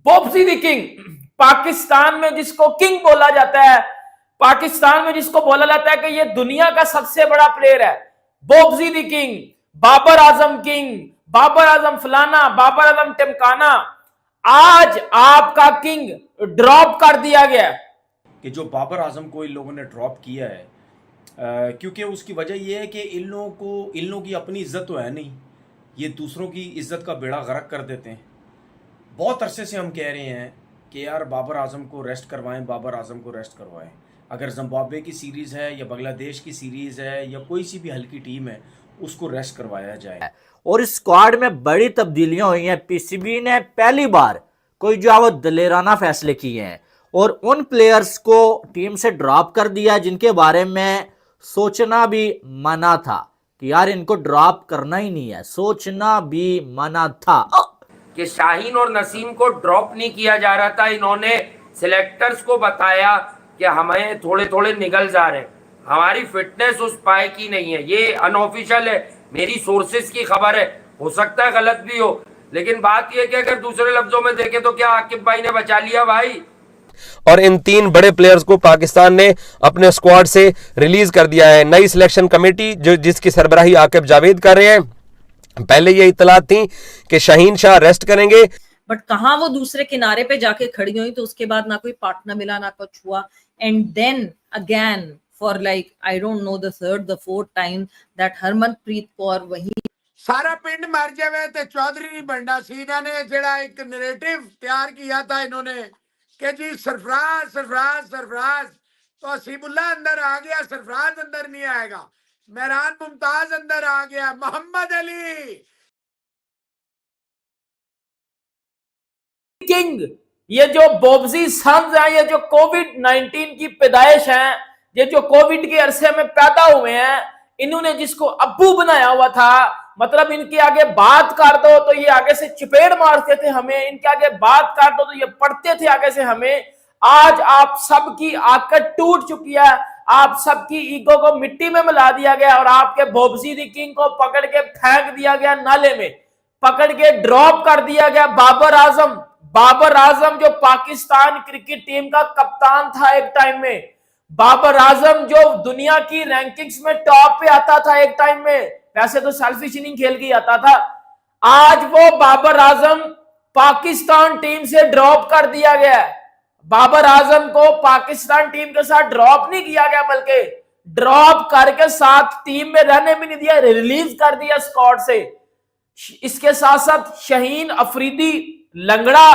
Bobji the king, Pakistan में जिसको king बोला जाता है, पाकिस्तान में जिसको बोला जाता है कि ये दुनिया का सबसे बड़ा प्लेयर है, बॉब्जी the king, Babar Azam king, Babar Azam फलाना, बाबर आजम टिमकाना, आज आपका किंग ड्रॉप कर दिया गया कि जो बाबर आजम को इन लोगों ने ड्रॉप किया है, क्योंकि उसकी वजह यह है कि इन लोगों की अपनी इज्जत तो है नहीं, ये दूसरों की इज्जत का बेड़ा गर्क कर देते हैं। बहुत अरसे से हम कह रहे हैं कि यार बाबर आजम को रेस्ट करवाएं, बाबर आजम को रेस्ट करवाएं। अगर जिम्बाब्वे की सीरीज़ है या बांग्लादेश की सीरीज़ है या कोई सी भी हल्की टीम है, उसको रेस्ट करवाया जाए। और इस स्क्वाड में बड़ी तब्दीलियां हुई हैं। पीसीबी ने पहली बार कोई जो है वो दलेराना फैसले किए हैं और उन प्लेयर्स को टीम से ड्रॉप कर दिया जिनके बारे में सोचना भी मना था कि यार इनको ड्रॉप करना ही नहीं है, सोचना भी मना था कि शाहीन और नसीम को ड्रॉप नहीं किया जा रहा था। इन्होंने सिलेक्टर्स को बताया कि हमें थोड़े थोड़े निकल जा रहे हैं, हमारी फिटनेस उस पाए की नहीं है। ये अनऑफिशियल है, मेरी सोर्सेस की खबर है, हो सकता है गलत भी हो, लेकिन बात यह कि अगर दूसरे लफ्जों में देखें तो क्या आकिब भाई ने बचा लिया भाई। और इन 3 बड़े प्लेयर्स को पाकिस्तान ने अपने स्क्वाड से रिलीज कर दिया है। नई सिलेक्शन कमेटी जिसकी सरबराही आकिब जावेद कर रहे हैं, पहले ये इत्तलात थी कि शाहीन शाह रेस्ट करेंगे, बट कहाँ वो दूसरे किनारे पे जाके खड़ी हुई, तो उसके बाद ना कोई पार्टनर मिला ना कुछ हुआ। And then again for like I don't know the third the fourth time that Harmanpreet Kaur वही सारा पिंड मर जावे ते चौधरी नहीं बनना सी। इन्होंने जेड़ा एक नैरेटिव तैयार किया था इन्होंने कि जी सरफराज सरफराज सरफराज, तो हसीबुल्ला अंदर आ गया, सरफराज अंदर नहीं आएगा, मेहरान मुमताज अंदर आ गया, मोहम्मद अली किंग। ये जो बॉब्जी सन्स हैं, ये जो कोविड-19 की पैदाइश हैं, ये जो कोविड के अरसे में पैदा हुए हैं, इन्होंने जिसको अब्बू बनाया हुआ था, मतलब इनके आगे बात कर दो तो ये आगे से चपेड़ मारते थे हमें, इनके आगे बात कर दो तो ये पढ़ते थे आगे से हमें। आज आप सबकी आकत टूट चुकी है, आप सबकी ईगो को मिट्टी में मिला दिया गया और आपके बॉब्जी द किंग को पकड़ के फेंक दिया गया नाले में, पकड़ के ड्रॉप कर दिया गया। बाबर आजम, बाबर आजम जो पाकिस्तान क्रिकेट टीम का कप्तान था एक टाइम में, बाबर आजम जो दुनिया की रैंकिंग्स में टॉप पे आता था एक टाइम में, वैसे तो सेल्फिश इनिंग खेल के आता था, आज वो बाबर आजम पाकिस्तान टीम से ड्रॉप कर दिया गया। बाबर आजम को पाकिस्तान टीम के साथ ड्रॉप नहीं किया गया, बल्कि ड्रॉप करके साथ टीम में रहने भी नहीं दिया, रिलीज कर दिया स्क्वाड से। इसके साथ साथ शाहीन अफरीदी लंगड़ा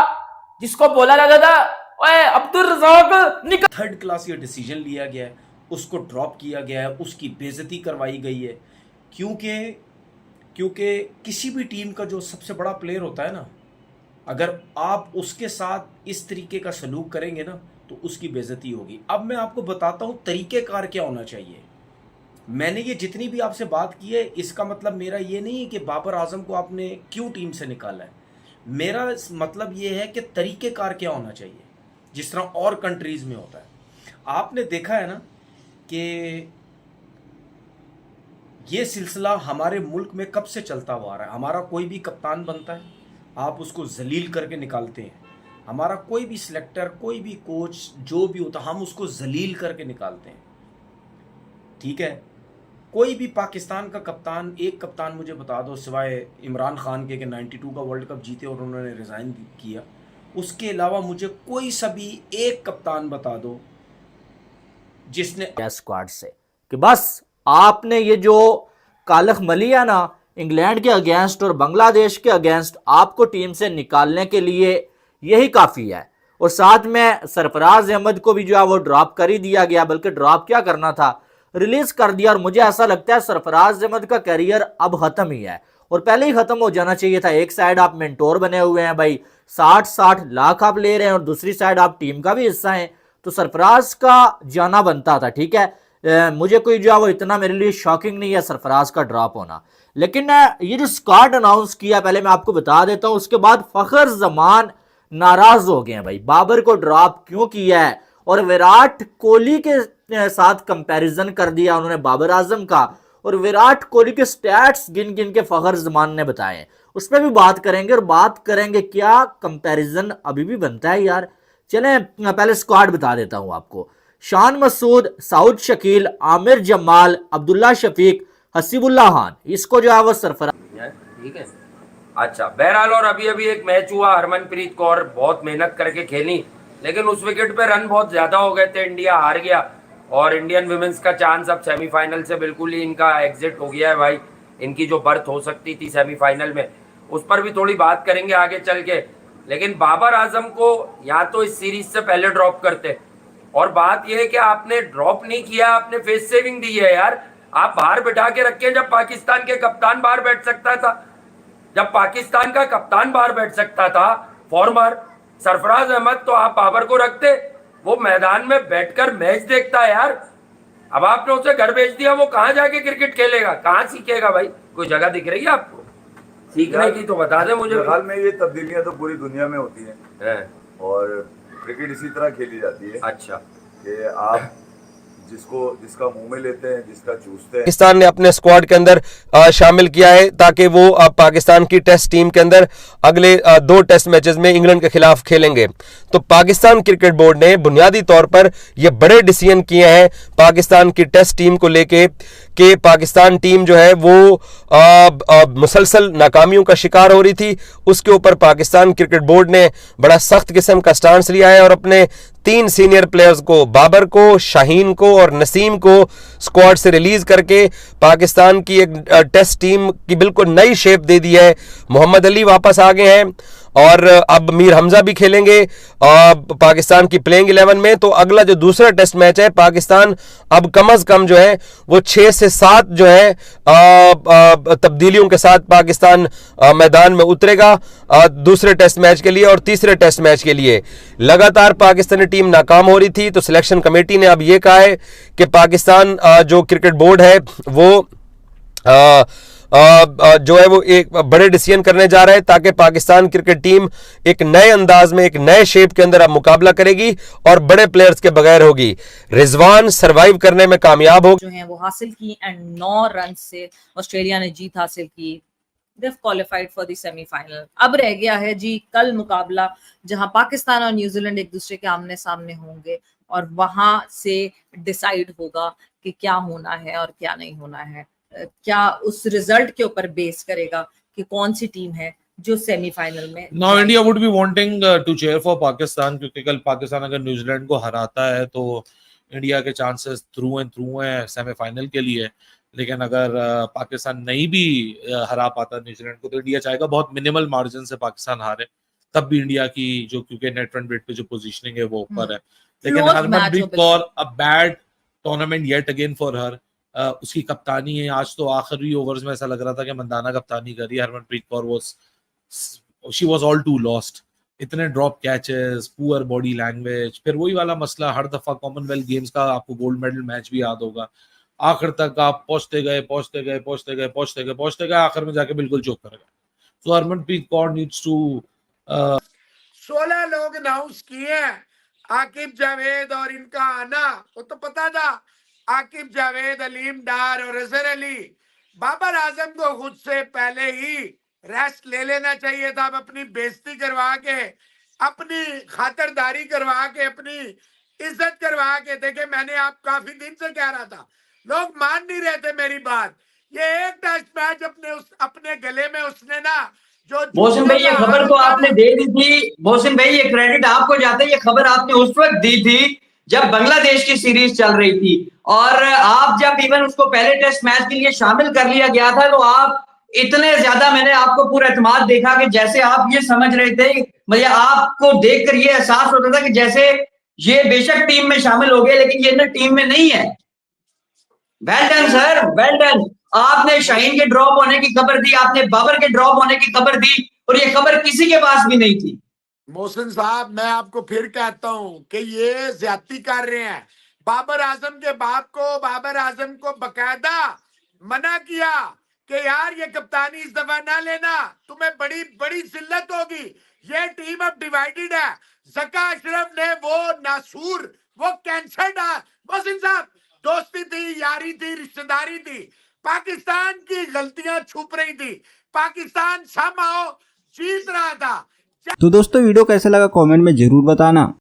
जिसको बोला जाता था ओए अब्दुल रज़ाक निकल, थर्ड क्लास ये डिसीजन लिया गया है, उसको ड्रॉप किया गया है, उसकी बेइज्जती करवाई गई है। क्योंकि किसी भी टीम का जो सबसे बड़ा प्लेयर होता है ना, अगर आप उसके साथ इस तरीके का सलूक करेंगे ना तो उसकी बेइज्जती होगी। अब मैं आपको बताता हूँ तरीक़ेकार क्या होना चाहिए। मैंने ये जितनी भी आपसे बात की है, इसका मतलब मेरा ये नहीं है कि बाबर आजम को आपने क्यों टीम से निकाला है, मेरा मतलब ये है कि तरीक़ेकार क्या होना चाहिए, जिस तरह और कंट्रीज़ में होता है। आपने देखा है ना कि ये सिलसिला हमारे मुल्क में कब से चलता हुआ आ रहा है। हमारा कोई भी कप्तान बनता है, आप उसको जलील करके निकालते हैं। हमारा कोई भी सिलेक्टर, कोई भी कोच जो भी होता, हम उसको जलील करके निकालते हैं, ठीक है। कोई भी पाकिस्तान का कप्तान, एक कप्तान मुझे बता दो सिवाय इमरान खान के 92 का वर्ल्ड कप जीते और उन्होंने रिज़ाइन किया, उसके अलावा मुझे कोई सा भी एक कप्तान बता दो जिसने स्क्वाड से कि बस आपने ये जो कालख मली है ना इंग्लैंड के अगेंस्ट और बांग्लादेश के अगेंस्ट, आपको टीम से निकालने के लिए यही काफ़ी है। और साथ में सरफराज अहमद को भी जो है वो ड्रॉप कर ही दिया गया, बल्कि ड्रॉप क्या करना था, रिलीज कर दिया। और मुझे ऐसा लगता है सरफराज अहमद का करियर अब खत्म ही है और पहले ही खत्म हो जाना चाहिए था। एक साइड आप मेंटोर बने हुए हैं भाई, 60-60 लाख आप ले रहे हैं और दूसरी साइड आप टीम का भी हिस्सा हैं, तो सरफराज का जाना बनता था, ठीक है। मुझे कोई जो है वो इतना मेरे लिए शॉकिंग नहीं है सरफराज का ड्रॉप होना। लेकिन ये जो स्क्वाड अनाउंस किया, पहले मैं आपको बता देता हूं, उसके बाद फखर जमान नाराज हो गए हैं भाई, बाबर को ड्रॉप क्यों किया है, और विराट कोहली के साथ कंपैरिजन कर दिया उन्होंने बाबर आजम का, और विराट कोहली के स्टैट्स गिन गिन के फखर जमान ने बताए। उस पर भी बात करेंगे और बात करेंगे क्या कंपैरिजन अभी भी बनता है यार। चलें पहले स्क्वाड बता देता हूं आपको। शान मसूद, साउद शकील, आमिर जमाल, अब्दुल्ला शफीक, हसीबुल्लाह खान, इसको जो है वो सरफराज। ठीक है। अच्छा, बहरहाल और अभी अभी एक मैच हुआ, हरमनप्रीत कौर बहुत मेहनत करके खेली, लेकिन उस विकेट पे रन बहुत ज्यादा हो गए थे, इंडिया हार गया और इंडियन विमेंस का चांस अब सेमीफाइनल से बिल्कुल ही इनका एग्जिट हो गया है भाई। इनकी जो बर्थ हो सकती थी सेमीफाइनल में, उस पर भी थोड़ी बात करेंगे आगे चल के। लेकिन बाबर आजम को या तो इस सीरीज से पहले ड्रॉप करते, और बात यह है कि आपने ड्रॉप नहीं किया, आपने फेस सेविंग दी है यार। आप बाहर बिठा के रखे जब पाकिस्तान के कप्तान बाहर बैठ सकता था, जब पाकिस्तान का कप्तान बाहर बैठ सकता था फॉर्मर सरफराज अहमद, तो आप बाबर को रखते, वो मैदान में बैठकर मैच देखता है यार। अब आपने उसे घर भेज दिया, वो कहां जाके क्रिकेट खेलेगा, कहां सीखेगा भाई? कोई जगह दिख रही है आपको सीखने की तो बता दे मुझे। हाल में ये तब्दीलियां तो पूरी दुनिया में होती हैं और क्रिकेट इसी तरह खेली जाती है। अच्छा, कि आप जिसका मुंह में लेते हैं, जिसका चूसते हैं। पाकिस्तान ने अपने स्क्वाड के अंदर शामिल किया है ताकि वो पाकिस्तान की टेस्ट टीम के अंदर अगले 2 टेस्ट मैचेस में इंग्लैंड के खिलाफ खेलेंगे। तो पाकिस्तान क्रिकेट बोर्ड ने बुनियादी तौर पर ये बड़े डिसीजन किए हैं पाकिस्तान की टेस्ट टीम को लेके कि पाकिस्तान टीम जो है वो मुसलसल नाकामियों का शिकार हो रही थी। उसके ऊपर पाकिस्तान क्रिकेट बोर्ड ने बड़ा सख्त किस्म का स्टांस लिया है और अपने 3 सीनियर प्लेयर्स को, बाबर को, शाहीन को और नसीम को स्क्वाड से रिलीज करके पाकिस्तान की एक टेस्ट टीम की बिल्कुल नई शेप दे दी है। मोहम्मद अली वापस आ गए हैं और अब मीर हमजा भी खेलेंगे पाकिस्तान की प्लेइंग 11 में। तो अगला जो दूसरा टेस्ट मैच है, पाकिस्तान अब कम अज कम जो है वो 6 से 7 जो है तब्दीलियों के साथ पाकिस्तान मैदान में उतरेगा दूसरे टेस्ट मैच के लिए और तीसरे टेस्ट मैच के लिए। लगातार पाकिस्तानी टीम नाकाम हो रही थी, तो सिलेक्शन कमेटी ने अब यह कहा है कि पाकिस्तान जो क्रिकेट बोर्ड है वो जो है वो एक बड़े डिसीजन करने जा रहा है ताकि पाकिस्तान क्रिकेट टीम एक नए अंदाज में, एक नए शेप के अंदर अब मुकाबला करेगी और बड़े प्लेयर्स के बगैर होगी। रिजवान सरवाइव करने में कामयाब हो जो है वो हासिल की एंड 9 रन से ऑस्ट्रेलिया ने जीत हासिल की। They've qualified for the semi-final। अब रह गया है जी कल मुकाबला, जहां पाकिस्तान और न्यूजीलैंड एक दूसरे के आमने सामने होंगे और वहां से डिसाइड होगा कि क्या होना है और क्या नहीं होना है। क्या उस रिजल्ट के ऊपर बेस करेगा कि कौन सी टीम है जो सेमीफाइनल में। Now India would be wanting to cheer for Pakistan, क्योंकि कल पाकिस्तान अगर न्यूजीलैंड को हराता है तो इंडिया के चांसेस थ्रू एंड थ्रू हैं सेमीफाइनल के लिए। लेकिन अगर पाकिस्तान नहीं भी हरा पाता न्यूजीलैंड को, तो इंडिया चाहेगा बहुत मिनिमल मार्जिन से पाकिस्तान हारे, तब भी इंडिया की जो, क्योंकि नेट रन रेट पे जो पोजीशनिंग है वो ऊपर है। लेकिन Harmanpreet Kaur a bad tournament yet again for her. उसकी कप्तानी है, आज तो आखिरी ओवर्स में ऐसा लग रहा था कि मंदाना कप्तानी कर रही है। Harmanpreet Kaur she was all too lost, इतने drop catches, poor body language, फिर वही वाला मसला हर दफा कॉमनवेल्थ गेम्स का आपको गोल्ड मेडल मैच भी याद होगा, आखिर तक आप पहुंचते गए, आखिर में जाके बिल्कुल चौक कर गए। सो हरमनप्रीत कौर नीड्स टू 16 लोग अनाउंस किए हैं, आकिब जावेद और इनका आना वो तो पता था। आकिब जावेद, अलीम डार और अजहर अली। बाबर आजम को खुद से पहले ही रेस्ट ले लेना चाहिए था, अपनी बेइज्जती करवा के, अपनी खातिरदारी करवा के, अपनी इज्जत करवा के। देखे, मैंने आप काफी दिन से कह रहा था, लोग मान नहीं रहे थे मेरी बात। ये एक टेस्ट मैच अपने गले में उसने ना जो मोहसिन भाई, ये खबर तो आपने दे दी थी। मोहसिन भाई, ये क्रेडिट आपको जाता है। ये खबर आपने उस वक्त दी थी जब बांग्लादेश की सीरीज चल रही थी, और आप जब इवन उसको पहले टेस्ट मैच के लिए शामिल कर लिया गया था, तो आप इतने ज्यादा, मैंने आपको पूरा एतमाद देखा कि जैसे आप ये समझ रहे थे, मुझे आपको देखकर ये एहसास होता था कि जैसे ये बेशक टीम में शामिल हो गए लेकिन ये ना टीम में नहीं है। Well done sir, well done. आपने शाहीन के ड्रॉप होने की खबर दी, आपने बाबर के ड्रॉप होने की खबर दी, और ये खबर किसी के पास भी नहीं थी। मोहसिन साहब, मैं आपको फिर कहता हूं कि ये ज्यादती कर रहे हैं। बाबर आजम के बाप को, बाबर आजम को बकायदा मना किया कि यार ये कप्तानी इस दफा ना लेना, तुम्हें बड़ी बड़ी जिल्लत होगी। ये टीम अब डिवाइडेड है। जका अशरफ ने वो नासूर, वो कैंसर डाल। मोहसिन साहब, दोस्ती थी, यारी थी, रिश्तेदारी थी, पाकिस्तान की गलतियां छुप रही थी। पाकिस्तान somehow जीत रहा था। तो दोस्तों वीडियो कैसा लगा कमेंट में जरूर बताना।